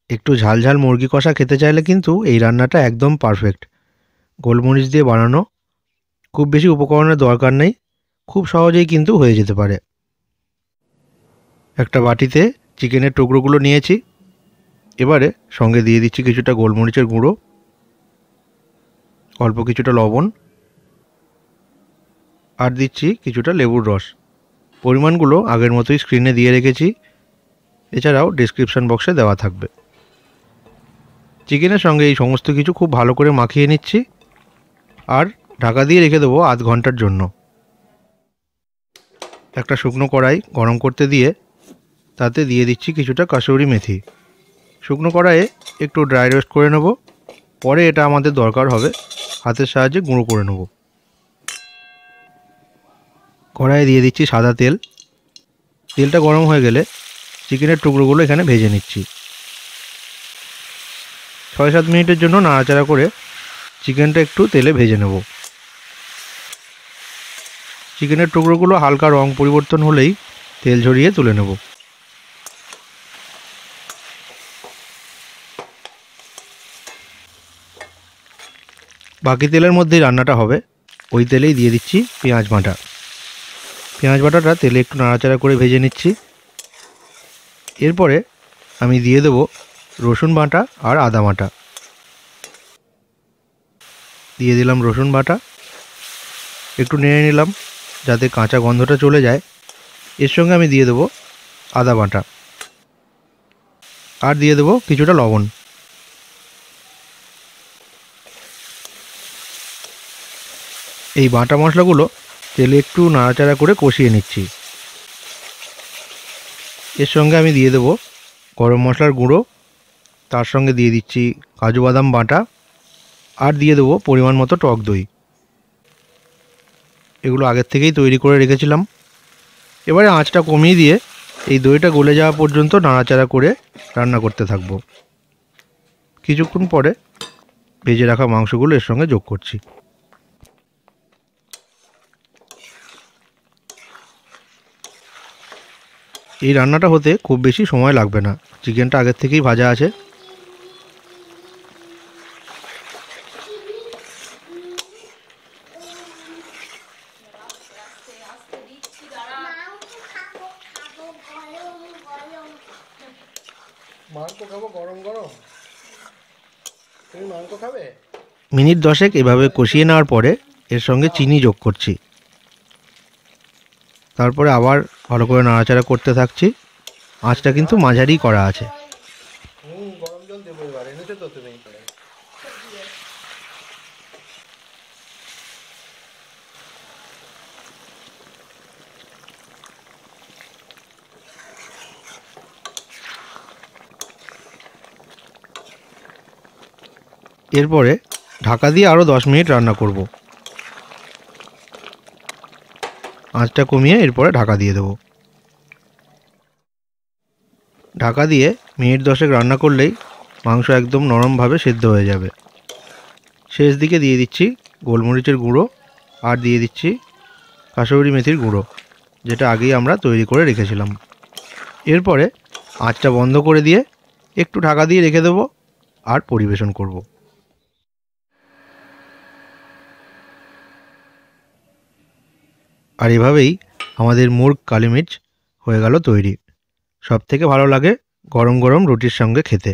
একটু ঝাল ঝাল মুরগি কষা খেতে চাইলে কিন্তু এই রান্নাটা একদম পারফেক্ট। গোলমরিচ দিয়ে বানানো, খুব বেশি উপকরণের দরকার নেই, খুব সহজেই কিন্তু হয়ে যেতে পারে। একটা বাটিতে চিকেনের টুকরোগুলো নিয়েছি। এবারে সঙ্গে দিয়ে দিচ্ছি কিছুটা গোলমরিচের গুঁড়ো, অল্প কিছুটা লবণ, আর দিচ্ছি কিছুটা লেবুর রস। পরিমাণগুলো আগের মতোই স্ক্রিনে দিয়ে রেখেছি, এছাড়াও ডেসক্রিপশন বক্সে দেওয়া থাকবে। চিকেনের সঙ্গে এই সমস্ত কিছু খুব ভালো করে মাখিয়ে নিচ্ছি আর ঢাকা দিয়ে রেখে দেবো আধ ঘন্টার জন্য। একটা শুকনো কড়াই গরম করতে দিয়ে তাতে দিয়ে দিচ্ছি কিছুটা কাসুরি মেথি। শুকনো কড়াইয়ে একটু ড্রাই রোস্ট করে নেব, পরে এটা আমাদের দরকার হবে হাতের সাহায্যে গুঁড়ো করে নেব। কড়াইয়ে দিয়ে দিচ্ছি সাদা তেল। তেলটা গরম হয়ে গেলে চিকেনের টুকরোগুলো এখানে ভেজে নিচ্ছি। 6-7 মিনিটের জন্য নাড়াচাড়া করে চিকেনটা একটু তেলে ভেজে নেব। চিকেনের টুকরোগুলো হালকা রং পরিবর্তন হলেই তেল ঝরিয়ে তুলে নেব। বাকি তেলের মধ্যেই রান্নাটা হবে, ওই তেলেই দিয়ে দিচ্ছি পেঁয়াজ বাটা। পেঁয়াজ বাটাটা তেলে একটু নাড়াচাড়া করে ভেজে নিচ্ছি। এরপরে আমি দিয়ে দেব রসুন বাটা আর আদা বাটা। দিয়ে দিলাম রসুন বাটা, একটু নেড়ে নিলাম যাতে কাঁচা গন্ধটা চলে যায়। এর সঙ্গে আমি দিয়ে দেব আদা বাটা আর দিয়ে দেব কিছুটা লবণ। এই বাটা মশলাগুলো তেলে একটু নাড়াচাড়া করে কষিয়ে নিচ্ছি। এর সঙ্গে আমি দিয়ে দেব গরম মশলার গুঁড়ো, তার সঙ্গে দিয়ে দিচ্ছি কাজু বাদাম বাটা আর দিয়ে দেবো পরিমাণ মতো টক দই। এগুলো আগের থেকেই তৈরি করে রেখেছিলাম। এবারে আঁচটা কমিয়ে দিয়ে এই দইটা গলে যাওয়া পর্যন্ত নাড়াচাড়া করে রান্না করতে থাকবো। কিছুক্ষণ পরে ভেজে রাখা মাংসগুলো এর সঙ্গে যোগ করছি। এই রান্নাটা হতে খুব বেশি সময় লাগবে না, চিকেনটা আগের থেকেই ভাজা আছে। মিনিট 10 এভাবে কষিয়ে নেওয়ার পরে এর সঙ্গে চিনি যোগ করছি। তারপরে আবার ভালো করে নাড়াচাড়া করতে থাকছি। আঁচটা কিন্তু মাঝারি করা আছে। এরপরে ঢাকা দিয়ে আরও 10 মিনিট রান্না করব। আঁচটা কমিয়ে এরপরে ঢাকা দিয়ে দেব। ঢাকা দিয়ে মিনিট 10 রান্না করলেই মাংস একদম নরমভাবে সেদ্ধ হয়ে যাবে। শেষ দিকে দিয়ে দিচ্ছি গোলমরিচের গুঁড়ো আর দিয়ে দিচ্ছি কাসুরি মেথির গুঁড়ো, যেটা আগেই আমরা তৈরি করে রেখেছিলাম। এরপরে আঁচটা বন্ধ করে দিয়ে একটু ঢাকা দিয়ে রেখে দেবো আর পরিবেশন করব। আর এভাবেই আমাদের মুর্গ কালি মির্চ হয়ে গেল তৈরি। সব থেকে ভালো লাগে গরম গরম রুটির সঙ্গে খেতে।